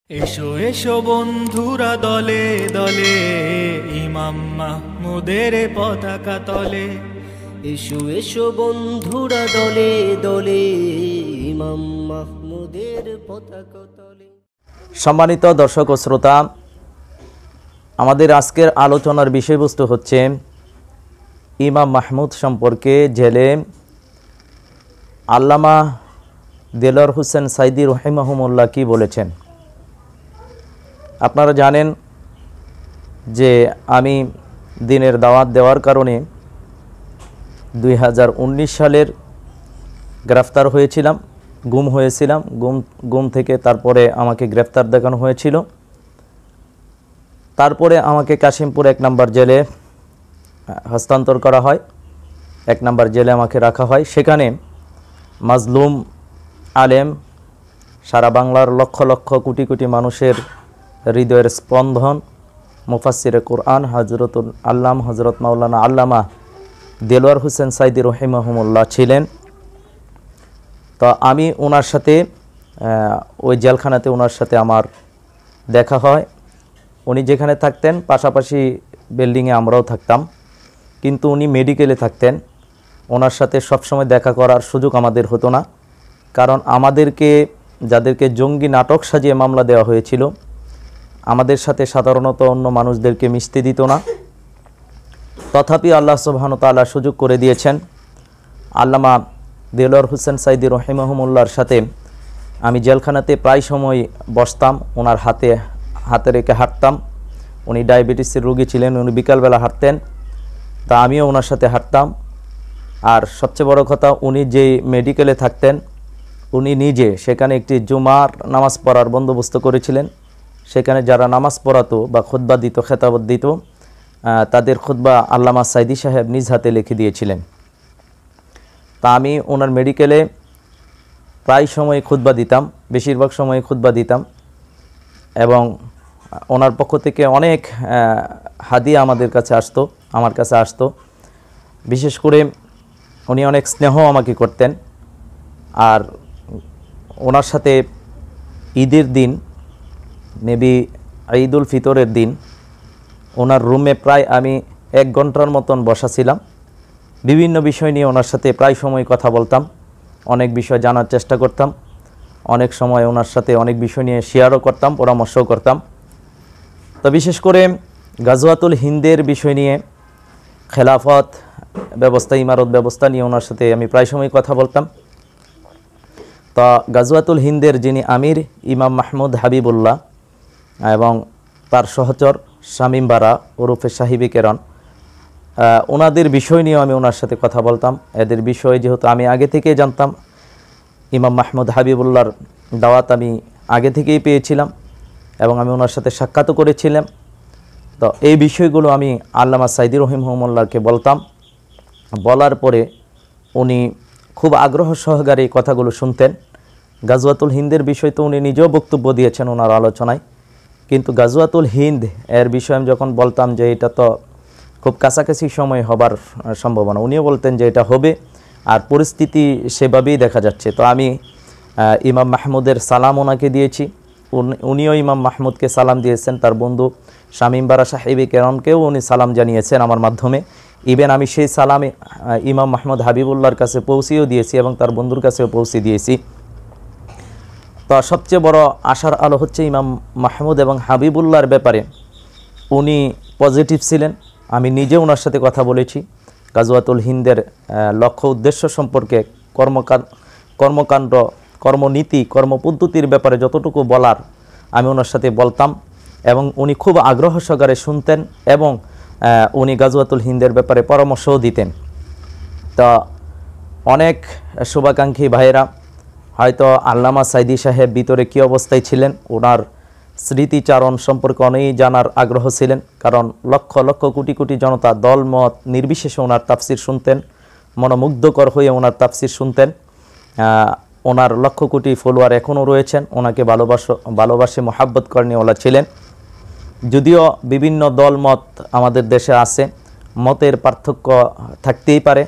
এসো এসো বন্ধুরা দলে দলে ইমাম মাহমুদের পতাকা তলে। এসো এসো বন্ধুরা দলে দলে ইমাম মাহমুদের পতাকা তলে। সম্মানিত দর্শক ও শ্রোতা, আমাদের আজকের আলোচনার বিষয়বস্তু হচ্ছে ইমাম মাহমুদ সম্পর্কে জেলে আল্লামা দেলোয়ার হোসেন সাইদি রহিমাহুমুল্লাহ কি বলেছেন। আপনারা জানেন যে আমি দিনের দাওয়াত দেওয়ার কারণে 2019 সালের গ্রেফতার হয়েছিলাম, গুম হয়েছিলাম। গুম থেকে তারপরে আমাকে গ্রেফতার দেখানো হয়েছিল। তারপরে আমাকে কাশিমপুর 1 নম্বর জেলে হস্তান্তর করা হয়। 1 নম্বর জেলে আমাকে রাখা হয়। সেখানে মাজলুম আলেম, সারা বাংলার লক্ষ লক্ষ কোটি কোটি মানুষের হৃদয়ের স্পন্দন, মুফাসসিরে কোরআন হযরত মাওলানা আল্লামা দেলোয়ার হোসেন সাইদি রহিমাহুমুল্লাহ ছিলেন। তো আমি ওনার সাথে ওই জেলখানাতে ওনার সাথে আমার দেখা হয়। উনি যেখানে থাকতেন পাশাপাশি বিল্ডিংয়ে আমরাও থাকতাম, কিন্তু উনি মেডিকেলে থাকতেন। ওনার সাথে সবসময় দেখা করার সুযোগ আমাদের হতো না, কারণ আমাদেরকে যাদেরকে জঙ্গি নাটক সাজিয়ে মামলা দেওয়া হয়েছিল আমাদের সাথে সাধারণত অন্য মানুষদেরকে মিশতে দিত না। তথাপি আল্লাহ সুবহানাহু ওয়া তাআলা সুযোগ করে দিয়েছেন। আল্লামা দেলোয়ার হোসেন সাইদি রহিমাহুমুল্লাহর সাথে আমি জেলখানাতে প্রায় সময় বসতাম, ওনার হাতে রেখে হাঁটতাম। উনি ডায়াবেটিসের রোগী ছিলেন, উনি বিকালবেলা হাঁটতেন, তা আমিও ওনার সাথে হাঁটতাম। আর সবচেয়ে বড় কথা, উনি যে মেডিকেলে থাকতেন উনি নিজে সেখানে একটি জুমার নামাজ পড়ার বন্দোবস্ত করেছিলেন। সেখানে যারা নামাজ পড়াতো বা খুতবা দিত, খেতাবত দিত, তাদের খুতবা আল্লামা সাইদি সাহেব নিজ হাতে লিখে দিয়েছিলেন। তা আমি ওনার মেডিকেলে প্রায় সময় খুতবা দিতাম, বেশিরভাগ সময় খুতবা দিতাম, এবং ওনার পক্ষ থেকে অনেক হাদিয়া আমার কাছে আসতো। বিশেষ করে উনি অনেক স্নেহ আমাকে করতেন। আর ওনার সাথে ঈদের দিন, মেবি ঈদুল ফিতরের দিন, ওনার রুমে প্রায় আমি 1 ঘন্টার মতন বসা ছিলাম। বিভিন্ন বিষয় নিয়ে ওনার সাথে প্রায় সময় কথা বলতাম, অনেক বিষয় জানার চেষ্টা করতাম। অনেক সময় ওনার সাথে অনেক বিষয় নিয়ে শেয়ারও করতাম, পরামর্শও করতাম। তো বিশেষ করে গাজওয়াতুল হিন্দের বিষয় নিয়ে, খেলাফত ব্যবস্থা, ইমারত ব্যবস্থা নিয়ে ওনার সাথে আমি প্রায় সময় কথা বলতাম। তো গাজওয়াতুল হিন্দের যিনি আমির ইমাম মাহমুদ হাবিবুল্লাহ এবং তার সহচর শামীম বারা ওরফে সাহিবি কেরন, ওনাদের বিষয় নিয়েও আমি ওনার সাথে কথা বলতাম। এদের বিষয় যেহেতু আমি আগে থেকেই জানতাম, ইমাম মাহমুদ হাবিবুল্লাহর দাওয়াত আমি আগে থেকেই পেয়েছিলাম এবং আমি ওনার সাথে সাক্ষাৎও করেছিলাম। তো এই বিষয়গুলো আমি আল্লামা সাইদি রহিমাহুমুল্লাহকে বলতাম। বলার পরে উনি খুব আগ্রহ সহকারে এই কথাগুলো শুনতেন। গাজওয়াতুল হিন্দের বিষয় তো উনি নিজেও বক্তব্য দিয়েছেন ওনার আলোচনায়, কিন্তু গাজওয়াতুল হিন্দ এর বিষয়ে আমি যখন বলতাম যে এটা তো খুব কাছাকাছি সময় হবার সম্ভাবনা, উনিও বলতেন যে এটা হবে, আর পরিস্থিতি সেভাবেই দেখা যাচ্ছে। তো আমি ইমাম মাহমুদের সালাম ওনাকে দিয়েছি, উনিও ইমাম মাহমুদকে সালাম দিয়েছেন। তার বন্ধু শামীম বারা সাহেবী কেরনকেও উনি সালাম জানিয়েছেন আমার মাধ্যমে। ইভেন আমি সেই সালাম ইমাম মাহমুদ হাবিবুল্লাহর কাছে পৌঁছেও দিয়েছি এবং তার বন্ধুর কাছেও পৌঁছে দিয়েছি। তো সবচেয়ে বড় আশার আলো হচ্ছে ইমাম মাহমুদ এবং হাবিবুল্লাহর ব্যাপারে উনি পজিটিভ ছিলেন। আমি নিজে ওনার সাথে কথা বলেছি গাজওয়াতুল হিন্দের লক্ষ্য উদ্দেশ্য সম্পর্কে, কর্মকাণ্ড, কর্মনীতি, কর্মপদ্ধতির ব্যাপারে যতটুকু বলার আমি ওনার সাথে বলতাম, এবং উনি খুব আগ্রহ সহকারে শুনতেন এবং উনি গাজওয়াতুল হিন্দের ব্যাপারে পরামর্শও দিতেন। তো অনেক শুভাকাঙ্ক্ষী ভাইয়েরা হয়তো আল্লামা সাইদি সাহেব ভিতরে কী অবস্থায় ছিলেন, ওনার স্মৃতিচারণ সম্পর্কে অনেকেই জানার আগ্রহ ছিলেন, কারণ লক্ষ লক্ষ কোটি কোটি জনতা দলমত নির্বিশেষে ওনার তাফসির শুনতেন, মনোমুগ্ধকর হয়ে ওনার তাফসির শুনতেন। ওনার লক্ষ কোটি ফলোয়ার এখনও রয়েছেন, ওনাকে ভালোবাসে মহাব্বত করেনিওয়ালা ছিলেন। যদিও বিভিন্ন দলমত আমাদের দেশে আছে, মতের পার্থক্য থাকতেই পারে,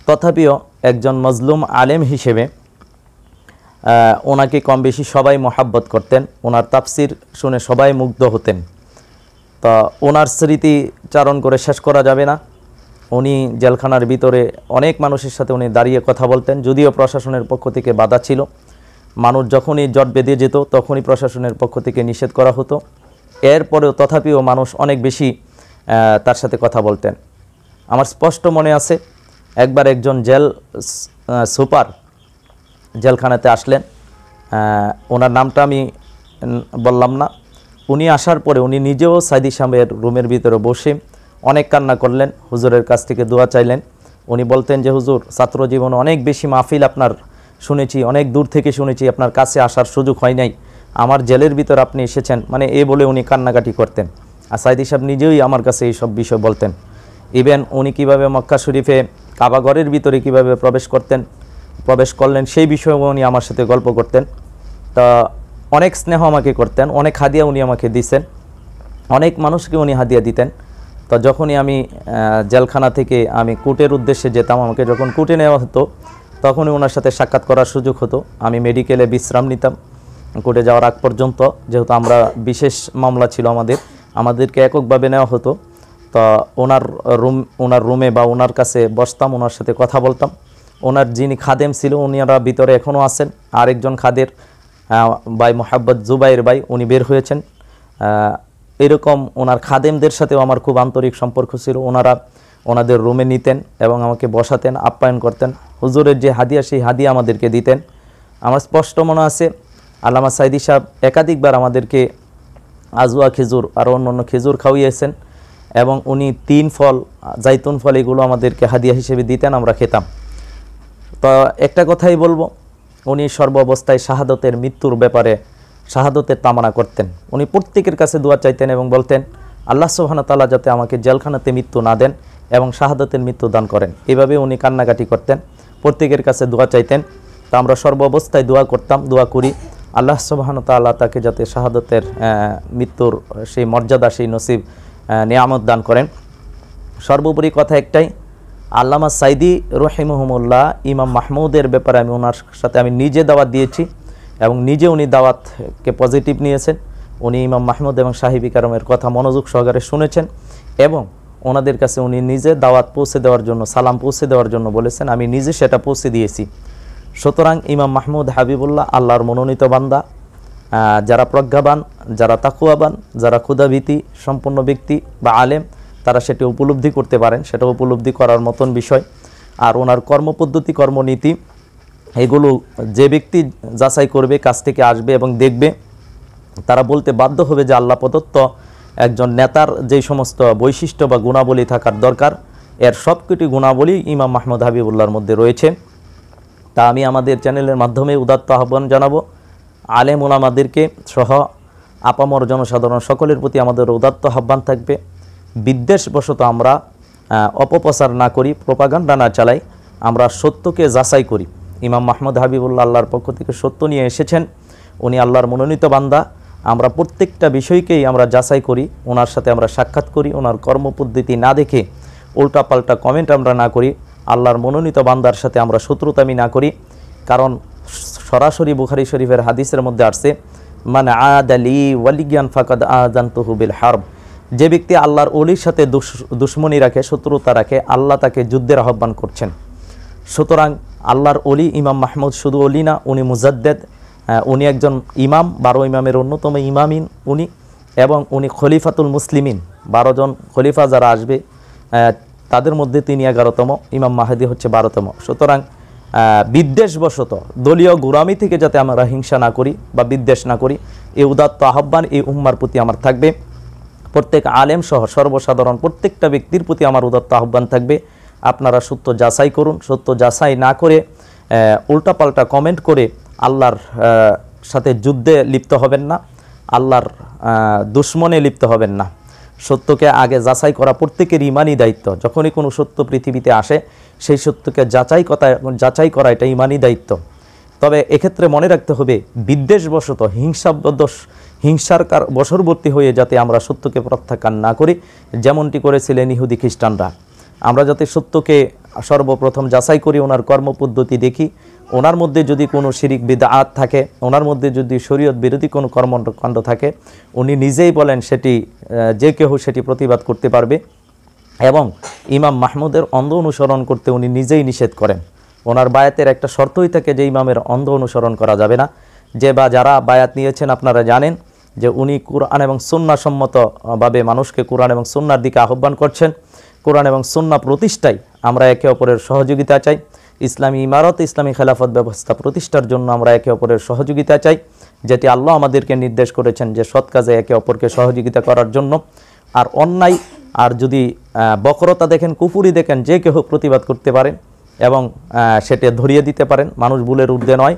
তথাপিও একজন মজলুম আলেম হিসেবে ওনাকে কম বেশি সবাই মহাব্বত করতেন, ওনার তাফসির শুনে সবাই মুগ্ধ হতেন। তা ওনার স্মৃতিচারণ করে শেষ করা যাবে না। উনি জেলখানার ভিতরে অনেক মানুষের সাথে উনি দাঁড়িয়ে কথা বলতেন, যদিও প্রশাসনের পক্ষ থেকে বাধা ছিল। মানুষ যখনই জট বেঁধে যেত তখনই প্রশাসনের পক্ষ থেকে নিষেধ করা হতো। এরপরেও তথাপিও মানুষ অনেক বেশি তার সাথে কথা বলতেন। আমার স্পষ্ট মনে আছে, একবার একজন জেল সুপার জেলখানাতে আসলেন, ওনার নামটা আমি বললাম না। উনি আসার পরে উনি নিজেও সাইদি সাহেবের রুমের ভিতরে বসে অনেক কান্না করলেন, হুজুরের কাছ থেকে দোয়া চাইলেন। উনি বলতেন যে হুজুর, ছাত্র জীবনে অনেক বেশি মাহফিল আপনার শুনেছি, অনেক দূর থেকে শুনেছি, আপনার কাছে আসার সুযোগ হয় নাই, আমার জেলের ভিতর আপনি এসেছেন, মানে এ বলে উনি কান্নাকাটি করতেন। আর সাইদি সাহেব নিজেই আমার কাছে এই সব বিষয় বলতেন। ইভেন উনি কিভাবে মক্কা শরীফে কাবাঘরের ভিতরে কিভাবে প্রবেশ করলেন সেই বিষয়ে উনি আমার সাথে গল্প করতেন। তা অনেক স্নেহ আমাকে করতেন, অনেক হাদিয়া উনি আমাকে দিতেন, অনেক মানুষকে উনি হাদিয়া দিতেন। তো যখনই আমি জেলখানা থেকে আমি কোর্টের উদ্দেশ্যে যেতাম, আমাকে যখন কোর্টে নেওয়া হতো তখনই ওনার সাথে সাক্ষাৎ করার সুযোগ হতো। আমি মেডিকেলে বিশ্রাম নিতাম কোর্টে যাওয়ার আগ পর্যন্ত, যেহেতু আমরা বিশেষ মামলা ছিল আমাদেরকে এককভাবে নেওয়া হতো। তো ওনার রুমে বা ওনার কাছে বসতাম, ওনার সাথে কথা বলতাম। ওনার যিনি খাদেম ছিল উনারা ভিতরে এখনও আছেন, আরেকজন খাদের ভাই মোহাব্বত জুবাইর ভাই, উনি বের হয়েছেন। এরকম ওনার খাদেমদের সাথেও আমার খুব আন্তরিক সম্পর্ক ছিল। ওনারা ওনাদের রুমে নিতেন এবং আমাকে বসাতেন, আপ্যায়ন করতেন। হুজুরের যে হাদিয়া সেই হাদিয়া আমাদেরকে দিতেন। আমার স্পষ্ট মনে আছে, আল্লামা সাইদি সাহেব একাধিকবার আমাদেরকে আজওয়া খেজুর আর অন্যান্য খেজুর খাওয়িয়েছেন এবং উনি 3 ফল, জাইতুন ফল, এগুলো আমাদেরকে হাদিয়া হিসেবে দিতেন, আমরা খেতাম। তো একটা কথাই বলবো, উনি সর্ব অবস্থায় শাহাদতের মৃত্যুর ব্যাপারে শাহাদতের তামানা করতেন। উনি প্রত্যেকের কাছে দোয়া চাইতেন এবং বলতেন আল্লাহ সুবহানাহু ওয়া তাআলা যাতে আমাকে জেলখানাতে মৃত্যু না দেন এবং শাহাদতের মৃত্যু দান করেন। এভাবে উনি কান্নাকাটি করতেন, প্রত্যেকের কাছে দোয়া চাইতেন। তা আমরা সর্ব অবস্থায় দোয়া করতাম, দোয়া করি আল্লাহ সুবহানাহু ওয়া তাআলা তাকে যাতে শাহাদতের মৃত্যুর সেই মর্যাদা, সেই নসিব, নিয়ামত দান করেন। সর্বোপরি কথা একটাই, আল্লামা সাইদি রহিমহুমুল্লাহ ইমাম মাহমুদের ব্যাপারে আমি ওনার সাথে আমি নিজে দাওয়াত দিয়েছি এবং নিজে উনি দাওয়াতকে পজিটিভ নিয়েছেন। উনি ইমাম মাহমুদ এবং সাহিবী কারামের কথা মনোযোগ সহকারে শুনেছেন এবং ওনাদের কাছে উনি নিজে দাওয়াত পৌঁছে দেওয়ার জন্য, সালাম পৌঁছে দেওয়ার জন্য বলেছেন, আমি নিজে সেটা পৌঁছে দিয়েছি। সুতরাং ইমাম মাহমুদ হাবিবুল্লাহ আল্লাহর মনোনীত বান্দা, যারা প্রজ্ঞাবান, যারা তাকুয়াবান, যারা ক্ষুধাভীতি সম্পন্ন ব্যক্তি বা আলেম, তারা সেটি উপলব্ধি করতে পারেন, সেটা উপলব্ধি করার মতন বিষয়। আর ওনার কর্মপদ্ধতি, কর্মনীতি, এগুলো যে ব্যক্তি যাচাই করবে, কাছ থেকে আসবে এবং দেখবে, তারা বলতে বাধ্য হবে যে আল্লাহ প্রদত্ত একজন নেতার যেই সমস্ত বৈশিষ্ট্য বা গুণাবলী থাকার দরকার, এর সবকটি গুণাবলী ইমাম মাহমুদ হাবিবুল্লাহর মধ্যে রয়েছে। তা আমি আমাদের চ্যানেলের মাধ্যমে উদাত্ত আহ্বান জানাবো, আলেম ওলামাদেরকে সহ আপামর জনসাধারণ সকলের প্রতি আমাদের উদাত্ত আহ্বান থাকবে, বিদ্বেষবশত আমরা অপপ্রচার না করি, প্রোপাগান্ডা না চালাই, আমরা সত্যকে যাচাই করি। ইমাম মাহমুদ হাবিবুল্লাহ আল্লাহর পক্ষ থেকে সত্য নিয়ে এসেছেন, উনি আল্লাহর মনোনীত বান্দা। আমরা প্রত্যেকটা বিষয়কেই আমরা যাচাই করি, ওনার সাথে আমরা সাক্ষাৎ করি, ওনার কর্মপদ্ধতি না দেখে উল্টাপাল্টা কমেন্ট আমরা না করি, আল্লাহর মনোনীত বান্দার সাথে আমরা শত্রুতামি না করি। কারণ সরাসরি বুখারী শরীফের হাদিসের মধ্যে আসছে, মান আদালি ওয়ালিয়ান ফাকাদ আযানতুহু বিল হারব, যে ব্যক্তি আল্লাহর ওলির সাথে দুশ্মনী রাখে, শত্রুতা রাখে, আল্লাহ তাকে যুদ্ধের আহ্বান করছেন। সুতরাং আল্লাহর ওলি ইমাম মাহমুদ শুধু ওলি না, উনি মুজাদ্দেদ, উনি একজন ইমাম, 12 ইমামের অন্যতম ইমামিন উনি, এবং উনি খলিফাতুল মুসলিমিন, 12 জন খলিফা যারা আসবে তাদের মধ্যে তিনি 11তম, ইমাম মাহদি হচ্ছে 12তম। সুতরাং বিদ্বেষবশত দলীয় গোলামি থেকে যাতে আমরা হিংসা না করি বা বিদ্বেষ না করি, এই উদাত্ত আহ্বান এই উম্মার প্রতি আমার থাকবে। প্রত্যেক আলেম সহ সর্বসাধারণ প্রত্যেকটা ব্যক্তির প্রতি আমার উদাত্ত আহ্বান থাকবে, আপনারা সত্য যাচাই করুন, সত্য যাচাই না করে উল্টাপাল্টা কমেন্ট করে আল্লাহর সাথে যুদ্ধে লিপ্ত হবেন না, আল্লাহর দুশ্মনে লিপ্ত হবেন না। সত্যকে আগে যাচাই করা প্রত্যেকের ইমানি দায়িত্ব। যখনই কোনো সত্য পৃথিবীতে আসে সেই সত্যকে যাচাই করা এটা ইমানি দায়িত্ব। তবে এক্ষেত্রে মনে রাখতে হবে, বিদ্বেষবশত হিংসার বশবর্তী হয়ে যাতে আমরা সত্যকে প্রত্যাখ্যান না করি, যেমনটি করেছিলেন ইহুদি খ্রিস্টানরা। আমরা যাতে সত্যকে সর্বপ্রথম যাচাই করি, ওনার কর্মপদ্ধতি দেখি, ওনার মধ্যে যদি কোনো শিরিক বিদআত থাকে, ওনার মধ্যে যদি শরীয়ত বিরোধী কোনো কর্মকাণ্ড থাকে, উনি নিজেই বলেন সেটি যে কেউ সেটি প্রতিবাদ করতে পারবে। এবং ইমাম মাহমুদের অন্ধ অনুসরণ করতে উনি নিজেই নিষেধ করেন। ওনার বায়াতের একটা শর্তই থাকে যে ইমামের অন্ধ অনুসরণ করা যাবে না। যে বা যারা বায়াত নিয়েছেন আপনারা জানেন যে উনি কুরআন এবং সুন্নাহ সম্মতভাবে মানুষকে কুরআন এবং সুন্নাহর দিকে আহ্বান করছেন। কুরআন এবং সুন্নাহ প্রতিষ্ঠায় আমরা একে অপরের সহযোগিতা চাই। ইসলামী ইমারত, ইসলামী খেলাফত ব্যবস্থা প্রতিষ্ঠার জন্য আমরা একে অপরের সহযোগিতা চাই, যেটি আল্লাহ আমাদেরকে নির্দেশ করেছেন যে সৎ কাজে একে অপরকে সহযোগিতা করার জন্য। আর অন্যায় আর যদি বক্রতা দেখেন, কুফুরি দেখেন, যে কেউ প্রতিবাদ করতে পারেন এবং সেটা ধরিয়ে দিতে পারেন। মানুষ ভুলের ঊর্ধ্বে নয়।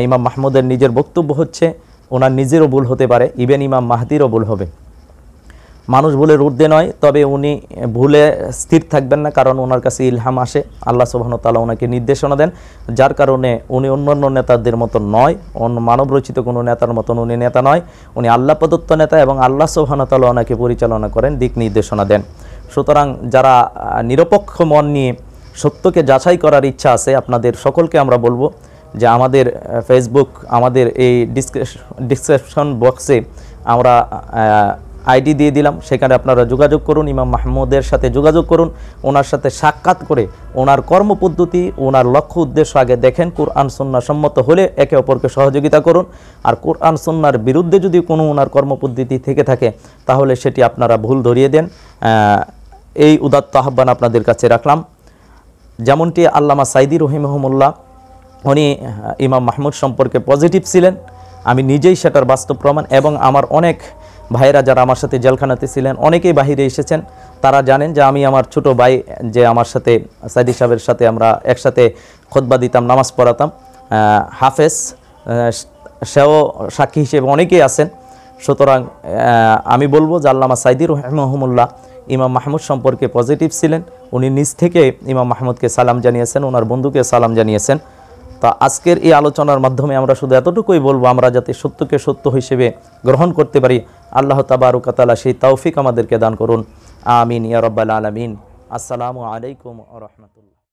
ইমাম মাহমুদের নিজের বক্তব্য হচ্ছে ওনার নিজেরও ভুল হতে পারে, ইভেন ইমাম মাহদিরও ভুল হবে। মানুষ ভুলের ঊর্ধ্বে নয়, তবে উনি ভুলে স্থির থাকবেন না, কারণ ওনার কাছে ইলহাম আসে, আল্লাহ সুবহানাহু ওয়া তাআলা ওনাকে নির্দেশনা দেন, যার কারণে উনি অন্যান্য নেতাদের মতো নয়, অন্য মানবরচিত কোনো নেতার মতন উনি নেতা নয়। উনি আল্লাহ প্রদত্ত নেতা এবং আল্লাহ সুবহানাহু ওয়া তাআলা ওনাকে পরিচালনা করেন, দিক নির্দেশনা দেন। সুতরাং যারা নিরপেক্ষ মন নিয়ে সত্যকে যাচাই করার ইচ্ছা আছে, আপনাদের সকলকে আমরা বলবো যে আমাদের ফেসবুক, আমাদের এই ডিসক্রিপশন বক্সে আমরা আইডি দিয়ে দিলাম, সেখানে আপনারা যোগাযোগ করুন, ইমাম মাহমুদের সাথে যোগাযোগ করুন, ওনার সাথে সাক্ষাৎ করে ওনার কর্মপদ্ধতি, ওনার লক্ষ্য উদ্দেশ্য আগে দেখেন। কুরআন সুন্নাহ সম্মত হলে একে অপরকে সহযোগিতা করুন। আর কুরআন সুন্নাহর বিরুদ্ধে যদি কোনো ওনার কর্মপদ্ধতি থেকে থাকে তাহলে সেটি আপনারা ভুল ধরিয়ে দেন। এই উদাত্ত আহ্বান আপনাদের কাছে রাখলাম। যেমনটি আল্লামা সাইদি রহিমাহুল্লাহ উনি ইমাম মাহমুদ সম্পর্কে পজিটিভ ছিলেন, আমি নিজেই সেটার বাস্তব প্রমাণ। এবং আমার অনেক ভাইরা যারা আমার সাথে জেলখানাতে ছিলেন, অনেকেই বাহিরে এসেছেন, তারা জানেন যে আমি আমার ছোট ভাই যে আমার সাথে সাইদি সাহেবের সাথে আমরা একসাথে খুতবা দিতাম, নামাজ পড়াতাম, হাফেজ, সেও সাক্ষী হিসেবে অনেকেই আছেন। সুতরাং আমি বলবো যে আল্লামা সাইদি রহিমাহুল্লাহ ইমাম মাহমুদ সম্পর্কে পজিটিভ ছিলেন। উনি নিজ থেকে ইমাম মাহমুদকে সালাম জানিয়েছেন, ওনার বন্ধুকে সালাম জানিয়েছেন। তা আজকের এই আলোচনার মাধ্যমে আমরা শুধু এতটুকুই বলবো, আমরা যাতে সত্যকে সত্য হিসেবে গ্রহণ করতে পারি, আল্লাহ তাবারক ওয়া তাআলা সেই তৌফিক আমাদেরকে দান করুন। আমিন ইয়া রাব্বাল আলামিন। আসসালামু আলাইকুম ওয়া রাহমাতুল্লাহ।